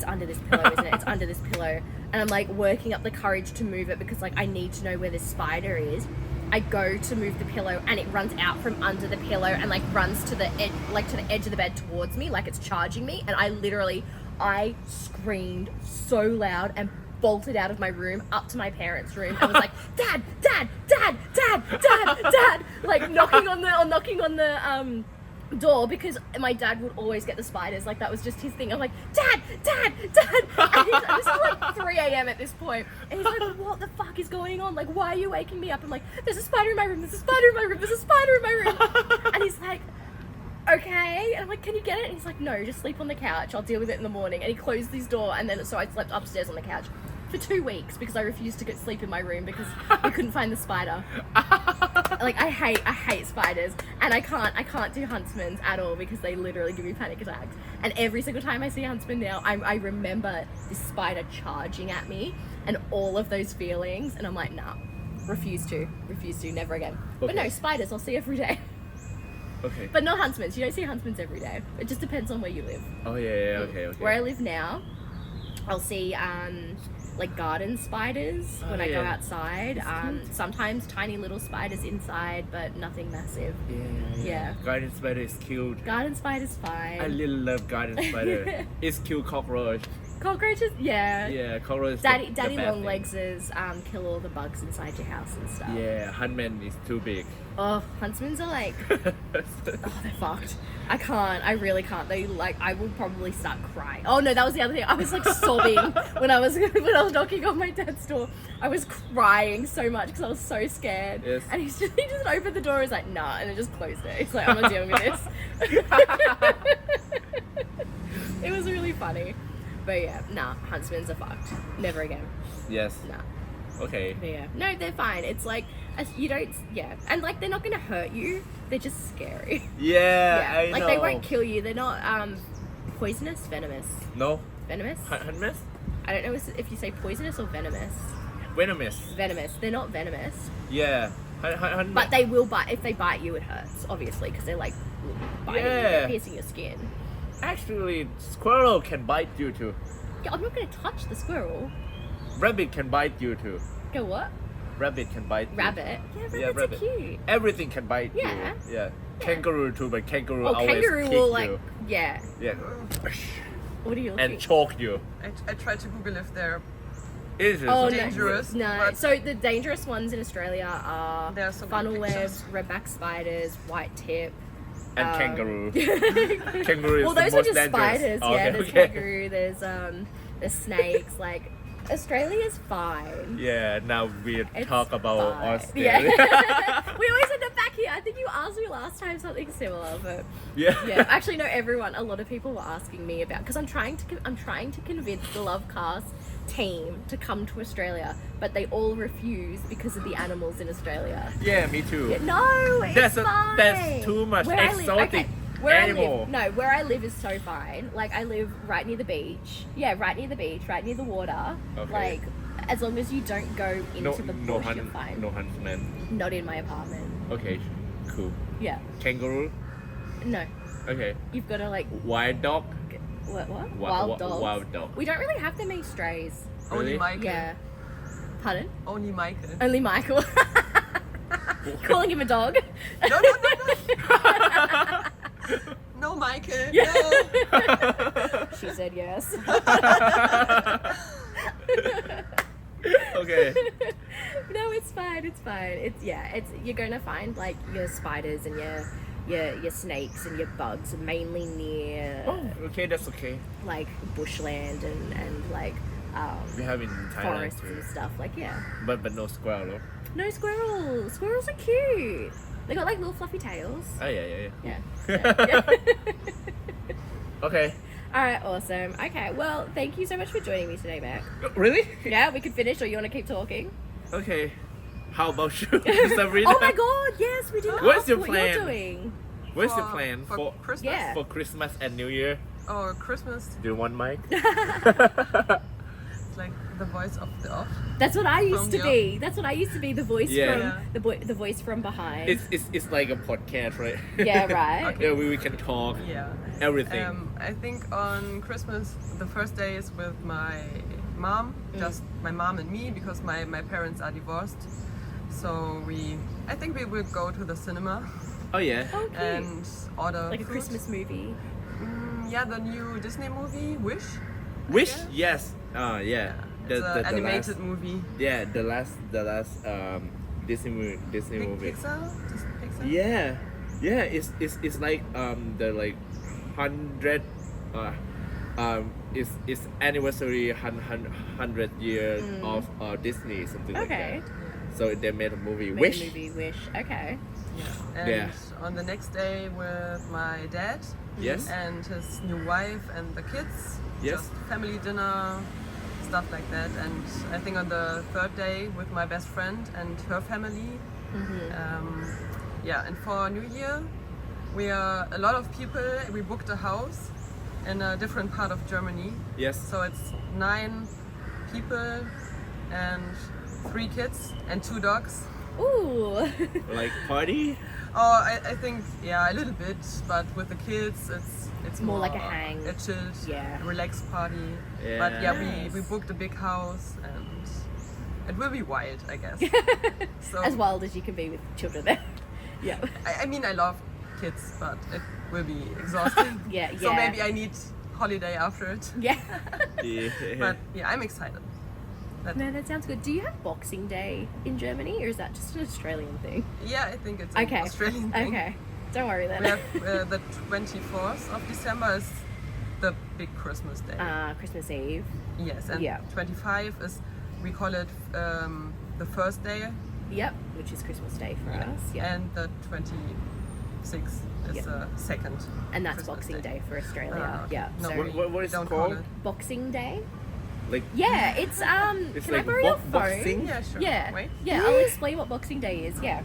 under this pillow, isn't it? It's under this pillow. And I'm like working up the courage to move it because like I need to know where this spider is. I go to move the pillow, and it runs out from under the pillow and like runs to the edge, like to the edge of the bed towards me, like it's charging me. And I screamed so loud and bolted out of my room up to my parents' room and was like, Dad, like knocking on the door, because my dad would always get the spiders, like that was just his thing. I'm like, Dad, and this is like 3 a.m. at this point, and he's like, what the fuck is going on, like why are you waking me up? I'm like, there's a spider in my room, there's a spider in my room. And he's like, okay. And I'm like, can you get it? And he's like, no, just sleep on the couch, I'll deal with it in the morning. And he closed his door, and then so I slept upstairs on the couch for 2 weeks because I refused to get sleep in my room because we couldn't find the spider. Like I hate spiders, and I can't do huntsmans at all because they literally give me panic attacks. And every single time I see a huntsman now, I remember this spider charging at me and all of those feelings, and I'm like, nah, refuse to, never again. Okay. But no, spiders I'll see every day. Okay. But not huntsmans. You don't see huntsmans every day. It just depends on where you live. Oh yeah, okay. Where I live now, I'll see like garden spiders when I go outside. Sometimes tiny little spiders inside, but nothing massive. Yeah. Garden spider is cute. Garden spider's fine. I really love garden spider. It's cute cockroach. Cockroaches, yeah. Yeah, cockroach. Daddy Longlegs' kill all the bugs inside your house and stuff. Yeah, huntsman is too big. Oh, huntsmans are like, they're fucked. I really can't. They like, I will probably start crying. Oh no, that was the other thing. I was like sobbing when I was knocking on my dad's door. I was crying so much because I was so scared. Yes. And he just opened the door and was like, nah, and then just closed it. He's like, I'm not dealing with this. It was really funny. But yeah, nah, huntsmans are fucked. Never again. Yes. Nah. Okay. But yeah. No, they're fine. It's like, you don't, yeah. And like, they're not gonna hurt you. They're just scary. Yeah, I like know. they won't kill you. They're not poisonous, venomous. No. Venomous? Venomous? I don't know if you say poisonous or venomous. Venomous. Venomous. They're not venomous. Yeah. But they will bite. If they bite you, it hurts, obviously, because they're like biting you, they're piercing your skin. Actually, squirrel can bite you too. Yeah, I'm not gonna touch the squirrel. Rabbit can bite you too. Go what? Rabbit can bite you. Rabbit? Yeah, rabbits are cute. Everything can bite you. Yeah. Kangaroo too, but kangaroo always kangaroo kick will you. like, yeah. Yeah. What do you And think? choke you. I tried to Google if they're Is it? Oh, dangerous. No. So the dangerous ones in Australia are There are some funnel good webs, redback spiders, white tip. And kangaroo. Kangaroo is well, the those are most just dangerous. spiders. Oh, yeah, okay, there's okay. kangaroo. There's snakes. Like Australia's fine. Yeah, now we It's talk about fine. Australia. Yeah. We always end up back here. I think you asked me last time something similar, but yeah. Actually, no. A lot of people were asking me about, because I'm trying to convince the Lovecast team to come to Australia, but they all refuse because of the animals in Australia. Yeah, me too. Yeah, no, it's fine. That's too much Where I live- exotic Where animal. where I live is so fine. Like, I live right near the beach. Yeah, right near the beach, right near the water. Okay. Like, as long as you don't go into the bush, you're fine. No huntsman. Not in my apartment. Okay, cool. Yeah. Kangaroo. No. Okay. You've got to like Wild dog. what? Wild dogs. Wild dog. We don't really have that many strays. Really? only Michael. Yeah. Pardon? Only Michael. Only Michael. Calling him a dog. No. No, Michael. Yeah. No. She said said yes. Okay. No, it's fine. It's fine. It's you're gonna find like your spiders and your snakes and your bugs mainly near Okay, that's okay. like bushland and like We have in Thailand forests too. and stuff. Like But no squirrel. No? no squirrels. Squirrels are cute. They got like little fluffy tails. Oh yeah. Yeah. Okay. All right, awesome. Okay, well, thank you so much for joining me today, Mac. Really? Yeah, we could finish, or you want to keep talking? Okay. How about you, Sabrina? Oh my God! Yes, we didn't What's ask your what plan? you're doing. What's your plan for Christmas? Yeah. for Christmas and New Year? Oh, Christmas. Do you want mic? It's like the voice of the off. That's what I used From to the be. That's what I used to be. The voice Yeah. from the voice from behind. It's like a podcast, right? Yeah, right. Yeah, we can talk Yeah. everything. I think on Christmas the first day is with my mom, just my mom and me, because my parents are divorced. So I think we will go to the cinema Oh yeah. Oh, cute. and order Like a food. Christmas movie. Yeah, the new Disney movie Wish. Wish? guess. Yes. Yeah. It's an animated last, movie. yeah, the last Disney movie. Pixar? Just Pixar? Yeah. It's like the like 100 it's anniversary 100 years of Disney, something like Okay. that. So they made a movie Made a Wish. movie Wish. Okay. Yeah. And Yeah. on the next day with my dad Yes. and his new wife and the kids. Yes. Just family dinner, stuff like that. And I think on the third day with my best friend and her family. Yeah, and for New Year, we are a lot of people. We booked a house in a different part of Germany. Yes. So it's 9 people and 3 kids and 2 dogs. Ooh. Like party? Oh, I think a little bit, but with the kids, it's More like a hang. a chilled, Yeah. relaxed party. Yeah. But yeah, Nice. we booked a big house and it will be wild, I guess. So As wild as you can be with children there. Yeah. I mean, I love kids, but it will be exhausting. Yeah, So yeah. maybe I need holiday after it. Yeah. Yeah. But yeah, I'm excited. No, that sounds good. Do you have Boxing Day in Germany, or is that just an Australian thing? Yeah, I think it's an Okay. Australian thing. Okay. Don't worry then. We have the 24th of December is the big Christmas day. Christmas Eve. Yes, and Yeah. 25 is, we call it the first day, Yep, which is Christmas Day for us. Yeah. and the 26th is Yeah. the second. And that's Christmas Boxing Day for Australia. Okay. Yeah. No, So What is it don't called? call it. Boxing Day? Like Yeah, it's It's can I like borrow your phone? boxing? Yeah, sure. Yeah. Wait. Yeah, I'll explain what Boxing Day is. Yeah.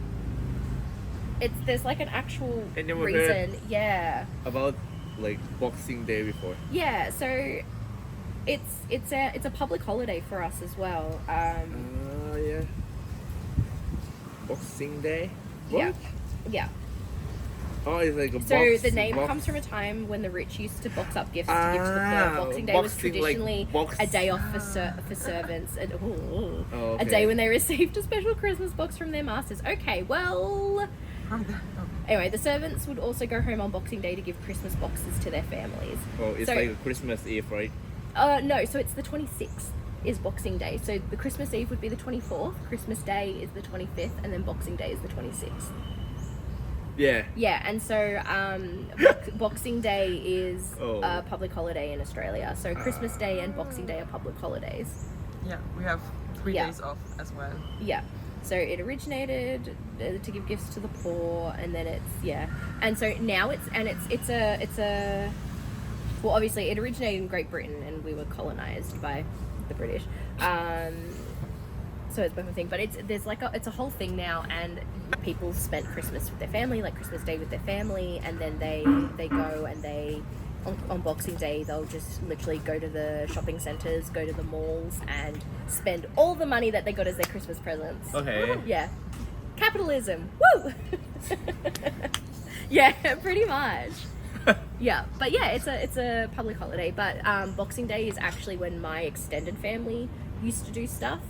There's like an actual I never heard. reason. Yeah. about like Boxing Day before. Yeah, so it's a public holiday for us as well. Yeah. Boxing Day. Yeah. What? Yeah. Oh, it's like a So box. the name box. comes from a time when the rich used to box up gifts to give to the Ah, poor. Boxing Day was boxing, like traditionally box- a day off for servants, and Oh, a okay. day when they received a special Christmas box from their masters. Okay, well, From the, anyway, the servants would also go home on Boxing Day to give Christmas boxes to their families. Oh, it's So- like a Christmas Eve, right? No, so it's the 26th is Boxing Day. So the Christmas Eve would be the 24th, Christmas Day is the 25th, and then Boxing Day is the 26th. Yeah. Yeah, and so Boxing Day is Oh. a public holiday in Australia. So Christmas Day and Boxing Day are public holidays. yeah, we have 3 Yeah. days off as well. Yeah. So it originated to give gifts to the poor, and then and so now it's a well, obviously it originated in Great Britain, and we were colonized by the British. So it's both a thing, but it's a whole thing now, and people spent Christmas with their family, like Christmas Day with their family, and then they go and on Boxing Day they'll just literally go to the shopping centres, go to the malls, and spend all the money that they got as their Christmas presents. Okay. Yeah, capitalism. Woo. Yeah, pretty much. Yeah, but yeah, it's a public holiday. But Boxing Day is actually when my extended family used to do stuff,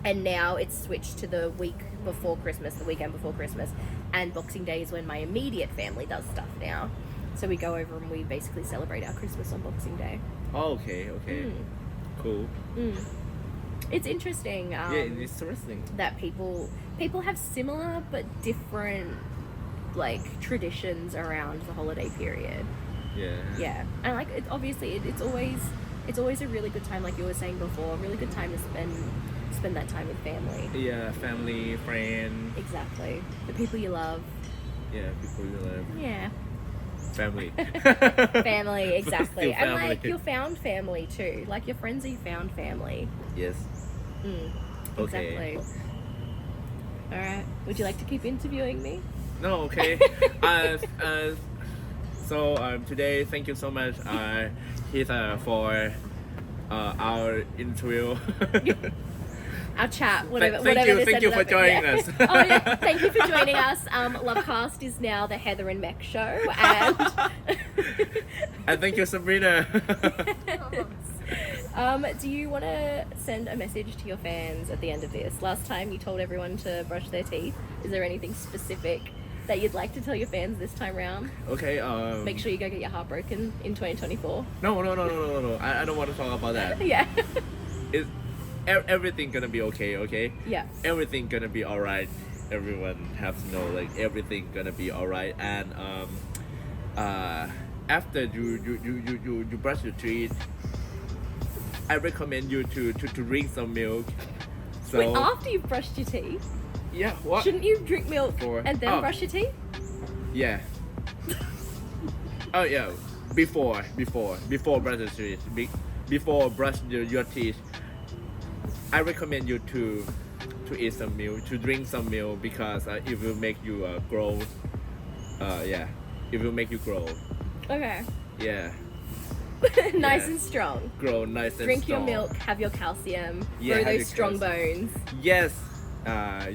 and now it's switched to the week before Christmas, the weekend before Christmas, and Boxing Day is when my immediate family does stuff now. So we go over and we basically celebrate our Christmas on Boxing Day. Oh, okay. Cool. It's interesting. Yeah, it's interesting. That people have similar but different like traditions around the holiday period. Yeah, and like it's always a really good time, like you were saying before, a really good time to spend that time with family. Yeah, family, friends. Exactly, the people you love. Yeah, people you love. Yeah. Family. Family, exactly. Still And family. like your found family too. Like your friends are your found family. Yes. Okay. Exactly. Alright. Would you like to keep interviewing me? No, okay. So today, thank you so much, Heath, for our interview. Our chat, whatever. Thank you for joining us. Oh yeah, thank you for joining us. Lovecast is now the Heather and Mech show, and and thank you, Sabrina. Do you want to send a message to your fans at the end of this? Last time you told everyone to brush their teeth. Is there anything specific that you'd like to tell your fans this time round? Okay. Make sure you go get your heart broken in 2024. No. I don't want to talk about that. Yeah. Everything gonna be okay. Yeah. Everything gonna be alright. Everyone has to know, like, everything gonna be alright. And after you brush your teeth, I recommend you to drink some milk. So Wait, after you've brushed your teeth? yeah, what? Shouldn't you drink milk and then Oh. brush your teeth? Yeah. Oh yeah. Before brush your teeth, before brush your teeth, I recommend you to eat some milk, to drink some milk, because it will make you grow. Yeah, it will make you grow. Okay. Yeah, Nice Yeah. and strong. grow nice and Drink strong. your milk, have your calcium, Yeah, grow have those your strong calcium. bones. Yes,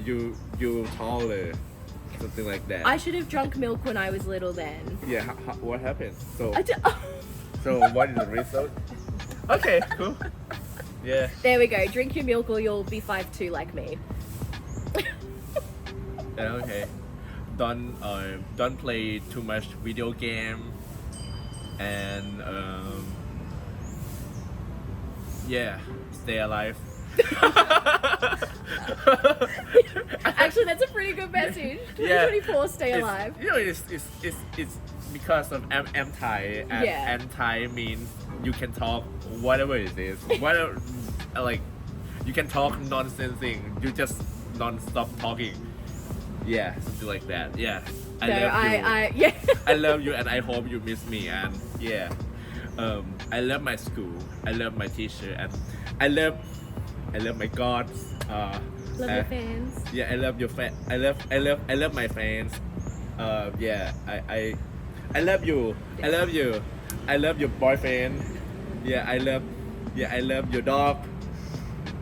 you taller, something like that. I should have drunk milk when I was little then. Yeah, what happened? So Oh. so what is the result? Okay, cool. Yeah. There we go. Drink your milk or you'll be 5'2" like me. Yeah, okay. Don't play too much video game, and yeah, stay alive. Actually, that's a pretty good message. Yeah. 2024, stay It's- alive. You know, it's because of anti, and Yeah. anti means you can talk whatever it is, whatever, like, you can talk nonsense thing. You just non-stop talking. Yeah, something like that. Yeah, I love you. Yeah. I love you, and I hope you miss me. And yeah, I love my school. I love my teacher, and I love my God. Love your fans. Yeah, I love your fan. I love my fans. Yeah, I love you. I love you. I love your boyfriend. Yeah, I love your dog.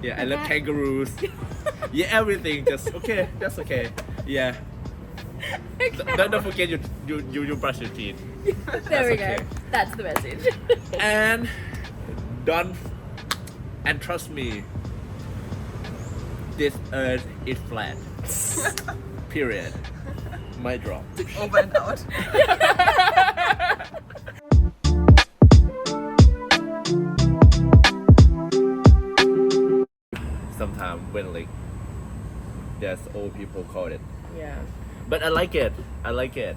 Yeah, I love Okay. kangaroos. Yeah, everything. Just okay. That's okay. Yeah. Don't forget you brush your teeth. There we okay. go. That's the message. And trust me, this earth is flat. Period. My drop. Over and out. Sometimes when, like, there's old people call it, Yeah. but I like it. I like it.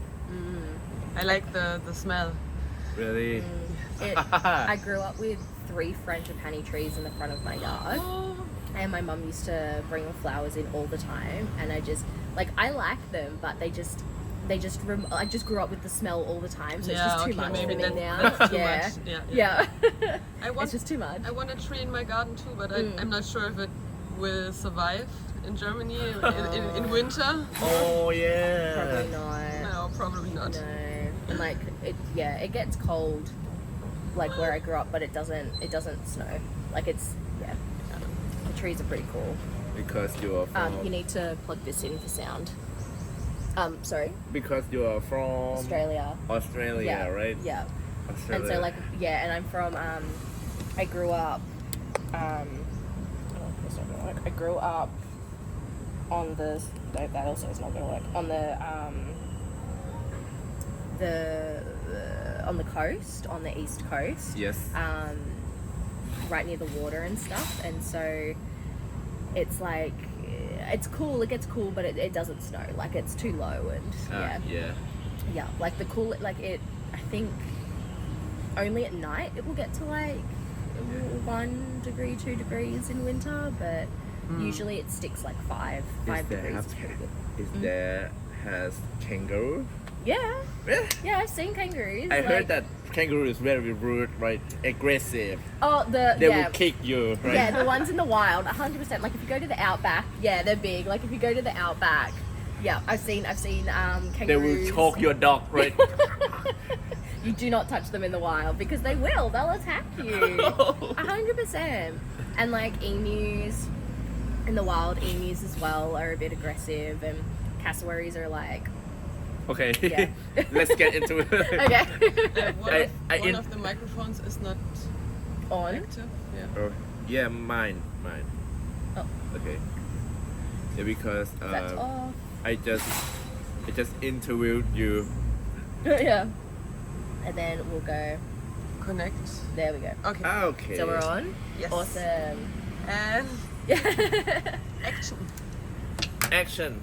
I like the smell. Really. I grew up with 3 frangipani trees in the front of my yard, and my mum used to bring the flowers in all the time, and I just like them, but I just grew up with the smell all the time, so it's Yeah, just too okay, much maybe for me that- now. that's too Yeah. much. Yeah. I It's just too much. I want a tree in my garden too, but I'm not sure if it will survive in Germany in winter. Oh yeah. Probably not. No, probably not. No. And like it gets cold, like where I grew up, but it doesn't snow. Like the trees are pretty cool. Because you are from. You need to plug this in for sound. Sorry, Because you are from Australia. Australia, Yeah. right? Yeah. Australia. And so and I'm from I grew up oh, that's not gonna work. I grew up on the that also is not gonna work. On the on the coast, on the east coast. Yes. Right near the water and stuff, and so it's like it's cool. It gets cool, but it doesn't snow. Like it's too low, and yeah. Like the cool, like it. I think only at night it will get to like 1 degree, 2 degrees in winter, but usually it sticks like 5 degrees. Is pretty good. Is there has kangaroo? Yeah. Yeah. Yeah, I've seen kangaroos. I heard that kangaroo is very rude, right? Aggressive. Oh, They will kick you, right? Yeah, the ones in the wild, 100%. Like if you go to the outback, yeah, they're big. Like if you go to the outback, yeah, I've seen kangaroos. They will choke your dog, right? You do not touch them in the wild because they will. They'll attack you. 100%. And like emus in the wild, emus as well are a bit aggressive, and cassowaries are like. Okay, yeah. Let's get into it. Okay. One of the microphones is not on. active. Yeah. Oh, yeah, mine. Oh. Okay. Yeah, because That's off. I just interviewed you. Yeah. And then we'll go. Connect. There we go. Okay. Okay. So we're on. Yes. Awesome. And Yeah. action. Action.